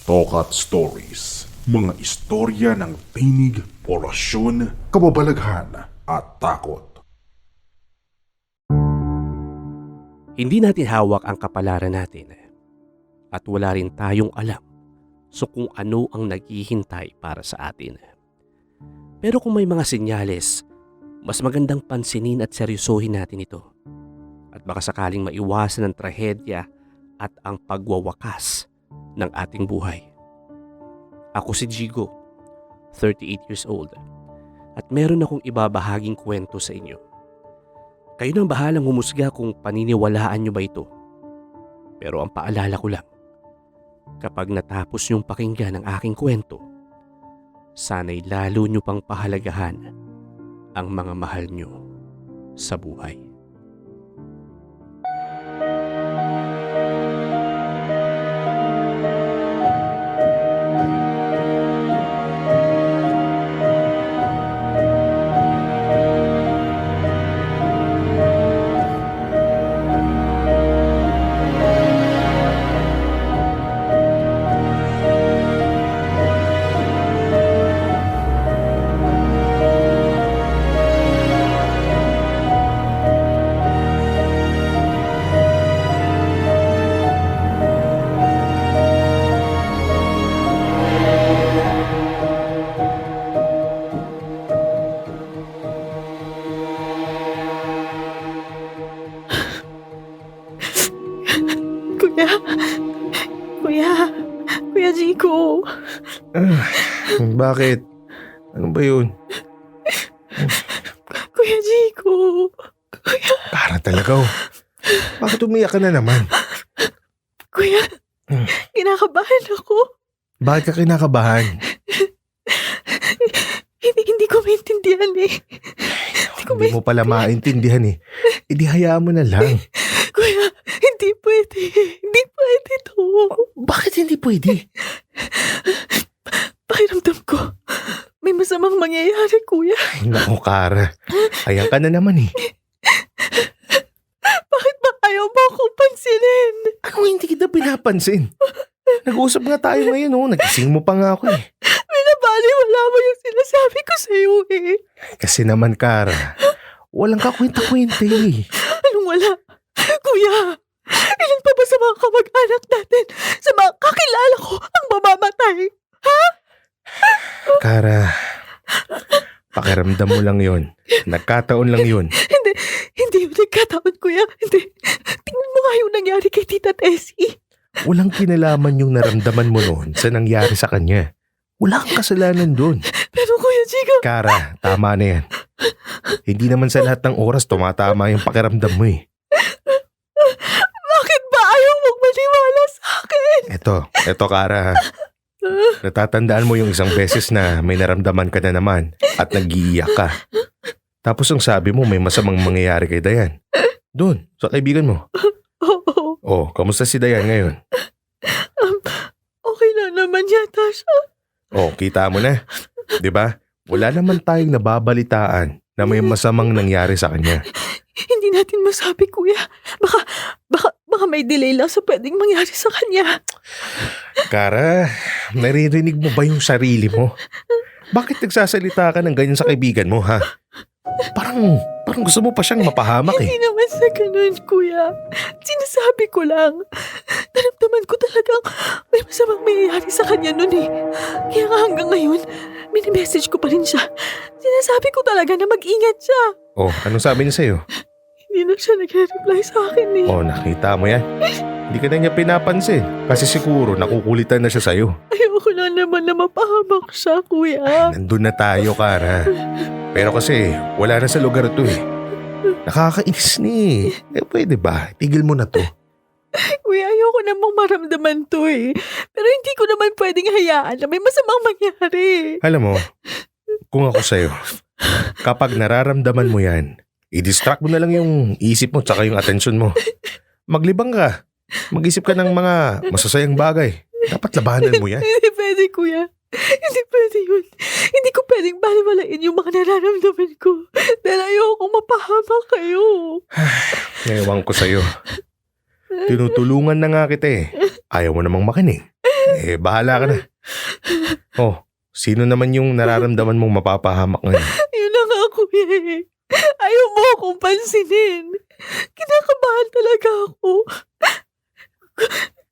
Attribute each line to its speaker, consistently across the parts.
Speaker 1: Tokat Stories. Mga istorya ng tinig, orasyon, kababalaghan at takot.
Speaker 2: Hindi natin hawak ang kapalaran natin at wala rin tayong alam kung ano ang naghihintay para sa atin. Pero kung may mga senyales, mas magandang pansinin at seryosohin natin ito. At baka sakaling maiwasan ang trahedya at ang pagwawakas ng ating buhay. Ako si Jigo, 38 years old, at meron akong ibabahaging kwento sa inyo. Kayo nang bahalang humusga kung paniniwalaan nyo ba ito. Pero ang paalala ko lang, kapag natapos nyong pakinggan ang aking kwento, sana'y lalo nyo pang pahalagahan ang mga mahal nyo sa buhay.
Speaker 3: Kuya Jigo.
Speaker 4: Bakit? Ano ba yun?
Speaker 3: Kuya Jigo.
Speaker 4: Para talaga oh. Bakit umiyak ka na naman?
Speaker 3: Kuya, kinakabahan ako.
Speaker 4: Bakit ka kinakabahan?
Speaker 3: Hindi ko maintindihan eh.
Speaker 4: Hindi mo pala maintindihan eh. Hindi hayaan mo na lang.
Speaker 3: Kuya, hindi pwede. Hindi pwede to.
Speaker 4: Bakit hindi pwede?
Speaker 3: Pakiramdam ko, may masamang mangyayari, kuya.
Speaker 4: Ay, naku, Kara. Ayan ka na naman eh.
Speaker 3: Bakit ba ayaw mo akong pansinin?
Speaker 4: Ano hindi kita pinapansin? Nag-uusap nga tayo ngayon oh. Nagising mo pa nga ako eh.
Speaker 3: Binabaliwala mo yung sinasabi ko sa'yo eh.
Speaker 4: Kasi naman, Kara, walang kakwenta-kwenta eh.
Speaker 3: Anong wala? Kuya, ilan pa ba sa mga kamag-anak natin, sa mga kakilala ko ang mamamatay? Ha?
Speaker 4: Kara, pakiramdam mo lang yon. Nagkataon lang yun.
Speaker 3: Hindi yun nagkataon, kuya. Hindi. Tingnan mo nga yung nangyari kay Tita Tessie.
Speaker 4: Walang kinalaman yung naramdaman mo noon sa nangyari sa kanya. Wala kang kasalanan doon.
Speaker 3: Pero Kuya Jigo...
Speaker 4: Kara, tama na yan. Hindi naman sa lahat ng oras tumatama yung pakiramdam mo eh.
Speaker 3: Bakit ba ayaw mong maniwala sa akin?
Speaker 4: Eto Kara. Natatandaan mo yung isang beses na may naramdaman ka na naman at nag-iiyak ka. Tapos ang sabi mo may masamang mangyayari kay Dayan. Doon, sa kaibigan mo.
Speaker 3: Oo.
Speaker 4: Oh, kamusta si Dayan ngayon?
Speaker 3: Okay lang naman yata siya.
Speaker 4: Oh, kita mo na. 'Di ba? Wala naman tayong nababalitaan na may masamang nangyari sa kanya.
Speaker 3: Hindi natin masabi, kuya. Baka may delay lang sa pwedeng mangyari sa kanya.
Speaker 4: Kara, naririnig mo ba yung sarili mo? Bakit nagsasalita ka ng ganyan sa kaibigan mo, ha? Parang gusto mo pa siyang mapahamak eh.
Speaker 3: Hindi naman sa ganun, kuya. Sinasabi ko lang. Naramdaman ko talagang may masamang mangyayari sa kanya nun eh. Kaya nga hanggang ngayon, mini-message ko pa rin siya. Sinasabi ko talaga na mag-ingat siya.
Speaker 4: Oh, anong sabi niya sa'yo?
Speaker 3: Hindi na siya nagre-reply sa akin eh.
Speaker 4: Oh, nakita mo yan? Hindi ka na niya pinapansin. Kasi siguro nakukulitan na siya sa'yo.
Speaker 3: Ayoko na naman na mapahamak siya, kuya.
Speaker 4: Nandun na tayo, Kara. Pero kasi wala na sa lugar to eh. Nakakainis ni. Pwede ba? Tigil mo na to.
Speaker 3: Kuya, ayoko namang maramdaman to eh. Pero hindi ko naman pwedeng hayaan na may masamang mangyari.
Speaker 4: Alam mo, kung ako sa'yo, kapag nararamdaman mo yan, i-distract mo na lang yung isip mo tsaka yung atensyon mo. Maglibang ka. Mag-isip ka ng mga masasayang bagay. Dapat labanan mo yan.
Speaker 3: Hindi pwede, kuya. Hindi pwede yun. Hindi ko pwedeng baliwalain yung mga nararamdaman ko. Dahil ayokong mapahamak kayo.
Speaker 4: Ewan ko sa'yo. Tinutulungan na nga kita eh. Ayaw mo namang makinig. Bahala ka na. Oh, sino naman yung nararamdaman mong mapapahamak ngayon?
Speaker 3: Yun na nga, kuya eh. Ayaw mo akong pansinin. Kinakabahan talaga ako.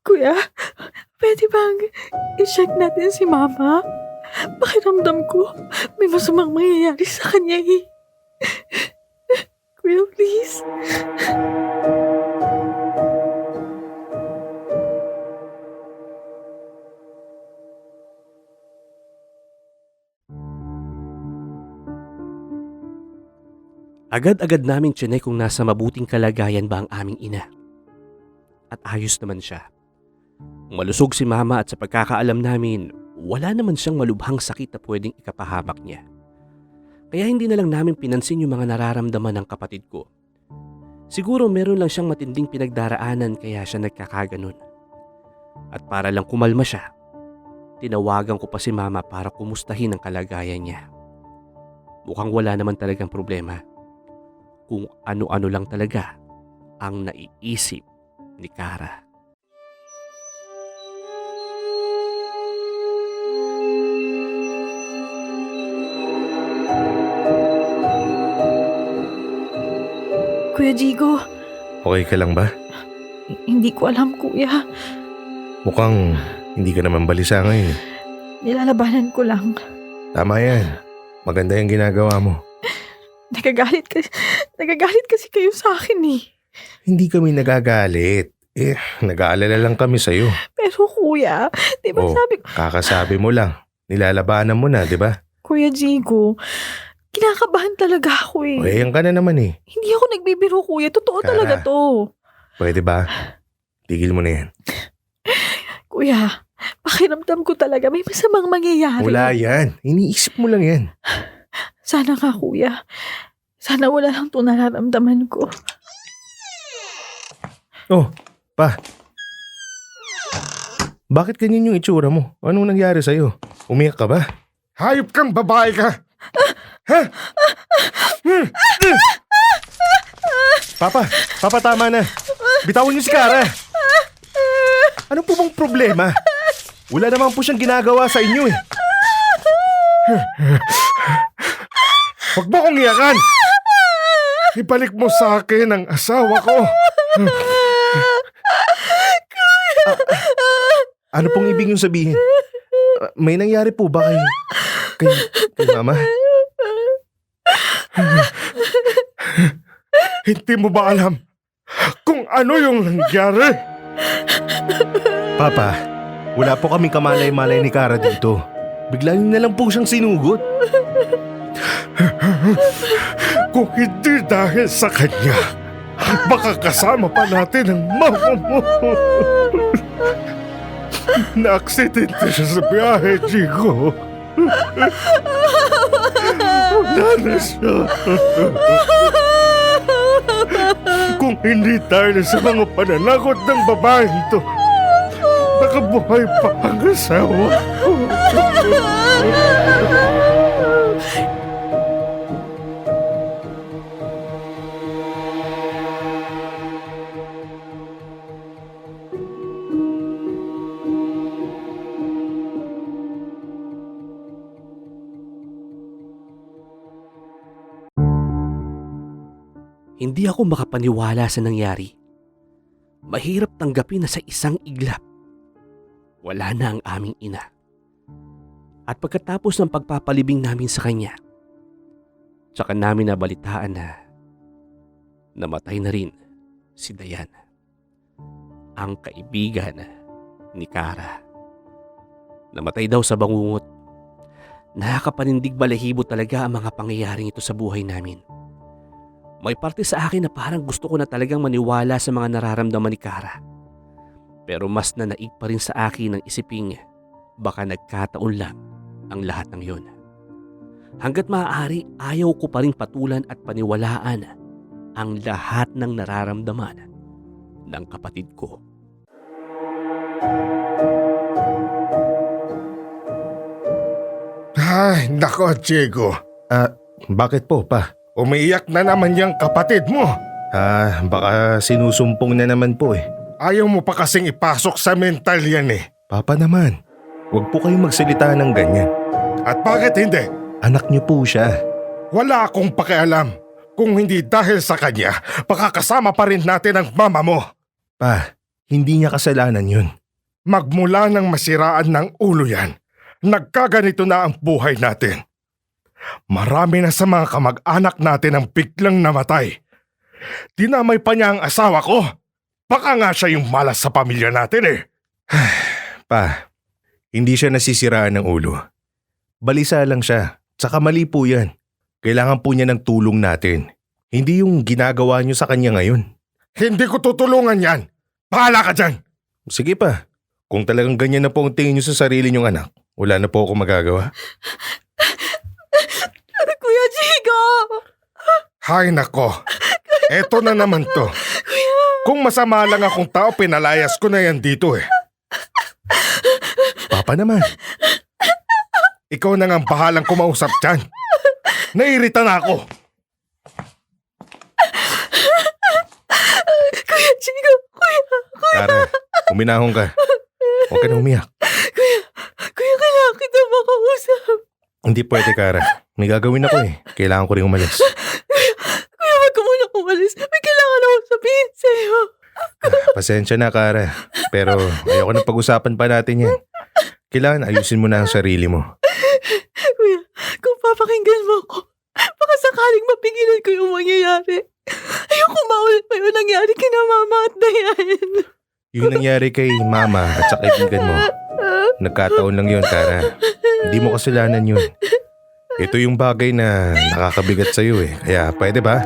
Speaker 3: Kuya, pwede bang i-check natin si Mama? Pakiramdam ko, may masamang mangyayari sa kanya eh. Kuya, please.
Speaker 2: Agad-agad namin chinek kung nasa mabuting kalagayan ba ang aming ina. At ayos naman siya. Malusog si Mama at sa pagkakaalam namin, wala naman siyang malubhang sakit na pwedeng ikapahamak niya. Kaya hindi na lang namin pinansin yung mga nararamdaman ng kapatid ko. Siguro meron lang siyang matinding pinagdaraanan kaya siya nagkakaganon. At para lang kumalma siya, tinawagan ko pa si Mama para kumustahin ang kalagayan niya. Mukhang wala naman talagang problema. Kung ano-ano lang talaga ang naiisip ni Kara.
Speaker 3: Kuya Jigo,
Speaker 4: Okay ka lang ba?
Speaker 3: hindi ko alam, kuya.
Speaker 4: Mukhang hindi ka naman balisa ngayon.
Speaker 3: Nilalabanan ko lang.
Speaker 4: Tama yan. Maganda yung ginagawa mo.
Speaker 3: Nagagalit kasi kayo sa akin eh.
Speaker 4: Hindi kami nagagalit. Nag-aalala lang kami sa'yo.
Speaker 3: Pero kuya, di ba
Speaker 4: Oh.
Speaker 3: sabi ko,
Speaker 4: Kakasabi mo lang. Nilalabanan mo na, di ba?
Speaker 3: Kuya Jigo, kinakabahan talaga ako eh.
Speaker 4: Yan ka na naman eh.
Speaker 3: Hindi ako nagbibiro, kuya. Totoo
Speaker 4: Kara.
Speaker 3: talaga to.
Speaker 4: Pwede ba? Tigil mo na yan.
Speaker 3: Kuya, pakiramdam ko talaga may masamang mangyayari.
Speaker 4: Wala yan. Iniisip mo lang yan.
Speaker 3: Sana nga, kuya. Sana wala lang to nararamdaman ko.
Speaker 4: Oh, pa. Bakit ganyan yung itsura mo? Anong nangyari sa'yo? Umiyak ka ba?
Speaker 1: Hayop kang babae ka!
Speaker 4: Papa, tama na. Bitawan niyo si Kara. Ano po bang problema? Wala naman po siyang ginagawa sa inyo eh.
Speaker 1: Huwag mo kong iyakan! Ibalik mo sa akin ang asawa ko!
Speaker 4: Ano pong ibig niyong sabihin? May nangyari po ba kay Mama?
Speaker 1: Hindi mo ba alam kung ano yung nangyari?
Speaker 4: Papa, wala po kaming kamalay-malay ni Kara dito. Bigla niyo na lang po siyang sinugot.
Speaker 1: Kung hindi dahil sa kanya, makakasama pa natin ang mama mo. Na-aksidente siya sa biyahe, Jigo. Wala na siya. Kung hindi dahil sa mga pananakot ng babaeng to, nakabuhay pa ang asawa ko.
Speaker 2: Hindi ako makapaniwala sa nangyari. Mahirap tanggapin na sa isang iglap, wala na ang aming ina. At pagkatapos ng pagpapalibing namin sa kanya, tsaka namin nabalitaan na namatay na rin si Dayan, ang kaibigan ni Kara. Namatay daw sa bangungot. Nakakapanindig balahibo talaga ang mga pangyayaring ito sa buhay namin. May parte sa akin na parang gusto ko na talagang maniwala sa mga nararamdaman ni Kara. Pero mas nanaig pa rin sa akin ang isiping baka nagkataon lang ang lahat ng yon. Hanggat maaari, ayaw ko pa rin patulan at paniwalaan ang lahat ng nararamdaman ng kapatid ko.
Speaker 1: Ay, nako, Diego.
Speaker 4: Bakit po, pa?
Speaker 1: Umiiyak na naman yung kapatid mo.
Speaker 4: Baka sinusumpong na naman po eh.
Speaker 1: Ayaw mo pa kasing ipasok sa mental yan eh.
Speaker 4: Papa naman, huwag po kayong magsalita ng ganyan.
Speaker 1: At bakit hindi?
Speaker 4: Anak niyo po siya.
Speaker 1: Wala akong pakialam. Kung hindi dahil sa kanya, pakakasama pa rin natin ang mama mo.
Speaker 4: Pa, hindi niya kasalanan yun.
Speaker 1: Magmula nang masiraan ng ulo yan, nagkaganito na ang buhay natin. Marami na sa mga kamag-anak natin ang biglang namatay. Dinamay pa niya ang asawa ko. Baka nga siya yung malas sa pamilya natin eh.
Speaker 4: Pa, hindi siya nasisiraan ng ulo. Balisa lang siya, tsaka mali po yan. Kailangan po niya ng tulong natin. Hindi yung ginagawa niyo sa kanya ngayon.
Speaker 1: Hindi ko tutulungan yan. Bahala ka dyan.
Speaker 4: Sige pa, kung talagang ganyan na po ang tingin niyo sa sarili niyong anak, wala na po ako magagawa.
Speaker 3: Kuya Chico!
Speaker 1: Hay nako. Eto na naman to. Kung masama lang akong tao, pinalayas ko na yan dito eh.
Speaker 4: Papa naman,
Speaker 1: Ikaw na nga ang bahalang kumausap dyan. Nairita na ako.
Speaker 3: Kuya Chico! Kuya!
Speaker 4: Tara, uminahon ka. Huwag ka na umiyak.
Speaker 3: Kuya, kailangan kita makausap.
Speaker 4: Hindi pwede, Kara. May gagawin ako eh. Kailangan ko rin umalis.
Speaker 3: Kuya, wag ka muna umalis. May kailangan akong sabihin sa'yo.
Speaker 4: Pasensya na, Kara. Pero ayoko na pag-usapan pa natin yan. Kailangan ayusin mo na ang sarili mo.
Speaker 3: Kuya, kung papakinggan mo ako, baka sakaling mapigilan ko yung mangyayari. Ayoko maulit pa yung nangyari kina Mama at Dayan.
Speaker 4: Yung nangyari kay Mama at sa kaibigan mo, nagkataon lang yun, Kara. Hindi mo kasalanan yun. Ito yung bagay na nakakabigat sa'yo eh. Kaya pwede ba?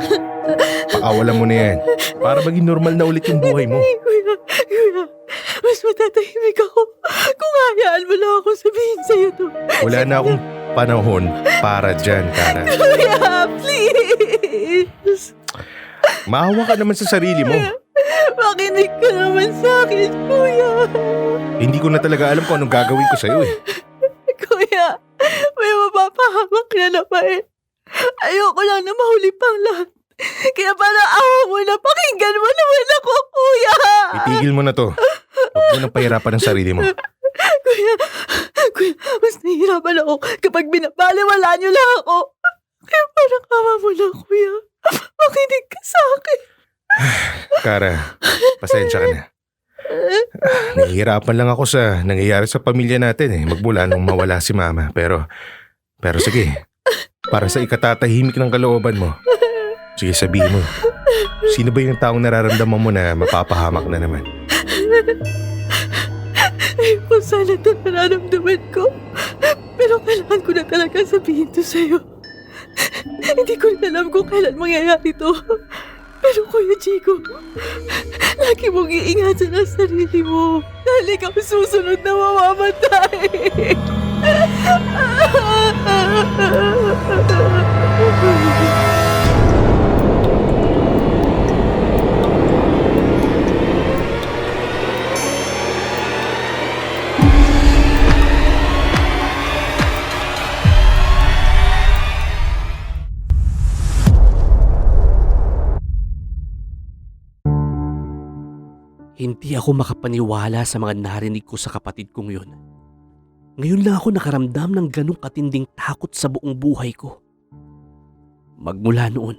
Speaker 4: Pakawalan mo na yan. Para maging normal na ulit yung buhay mo.
Speaker 3: Kuya, mas matatahimik ako kung hayaan mo lang ako sabihin sa'yo to.
Speaker 4: Wala na akong panahon para dyan, Kara.
Speaker 3: Kuya, please.
Speaker 4: Maawa ka naman sa sarili mo.
Speaker 3: Makinig ka naman sa akin, Kuya.
Speaker 4: Hindi ko na talaga alam kung anong gagawin ko sa'yo eh.
Speaker 3: Kuya, may mapapahamak na naman. Ayoko lang na mahuli pang lahat. Kaya parang awa mo na pakinggan mo naman ako, Kuya.
Speaker 4: Itigil mo na to. Huwag mo nang pahirapan ang sarili mo.
Speaker 3: Kuya, mas nahihirapan ako kapag binabaliwala niyo lang ako. Kaya parang awa mo na, Kuya. Makinig ka sa akin.
Speaker 4: Kara, pasensya ka na. Nahihirapan lang ako sa nangyayari sa pamilya natin eh. Magmula nung mawala si Mama. Pero sige, para sa ikatatahimik ng kalooban mo, sige sabihin mo, sino ba yung taong nararamdaman mo na mapapahamak na naman?
Speaker 3: Ayoko sana ito nararamdaman ko. Pero kailangan ko na talaga sabihin to sa'yo. Hindi ko rin alam kung kailan mangyayari to. Pero Kuya Chico, lagi mong iingatan ang sarili mo. Dahil ikaw susunod na mamamatay.
Speaker 2: Hindi ako makapaniwala sa mga narinig ko sa kapatid kong yun. Ngayon lang ako nakaramdam ng ganong katinding takot sa buong buhay ko. Magmula noon,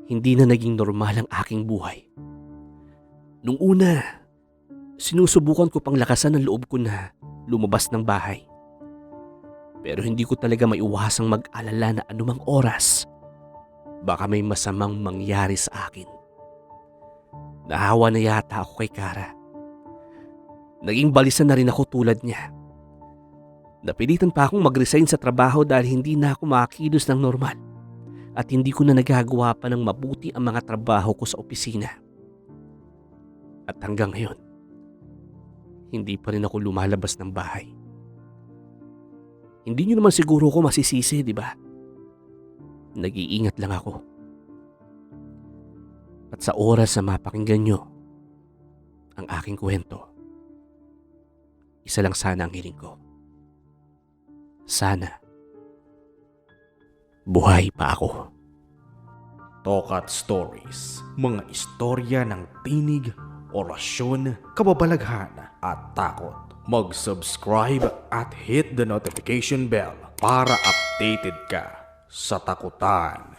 Speaker 2: hindi na naging normal ang aking buhay. Nung una, sinusubukan ko pang lakasan ang loob ko na lumabas ng bahay. Pero hindi ko talaga maiwasang mag-alala na anumang oras, baka may masamang mangyari sa akin. Nahawa na yata ako kay Kara. Naging balisa na rin ako tulad niya. Napilitan pa akong mag-resign sa trabaho dahil hindi na ako makakilos ng normal at hindi ko na nagagawa pa ng mabuti ang mga trabaho ko sa opisina. At hanggang ngayon, hindi pa rin ako lumalabas ng bahay. Hindi niyo naman siguro ko masisisi, di ba? Nag-iingat lang ako. At sa oras na mapakinggan nyo ang aking kwento, isa lang sana ang hiling ko. Sana buhay pa ako.
Speaker 5: Tokat Stories, mga istorya ng tinig orasyon, kababalaghan at takot. Mag-subscribe at hit the notification bell para updated ka sa takutan.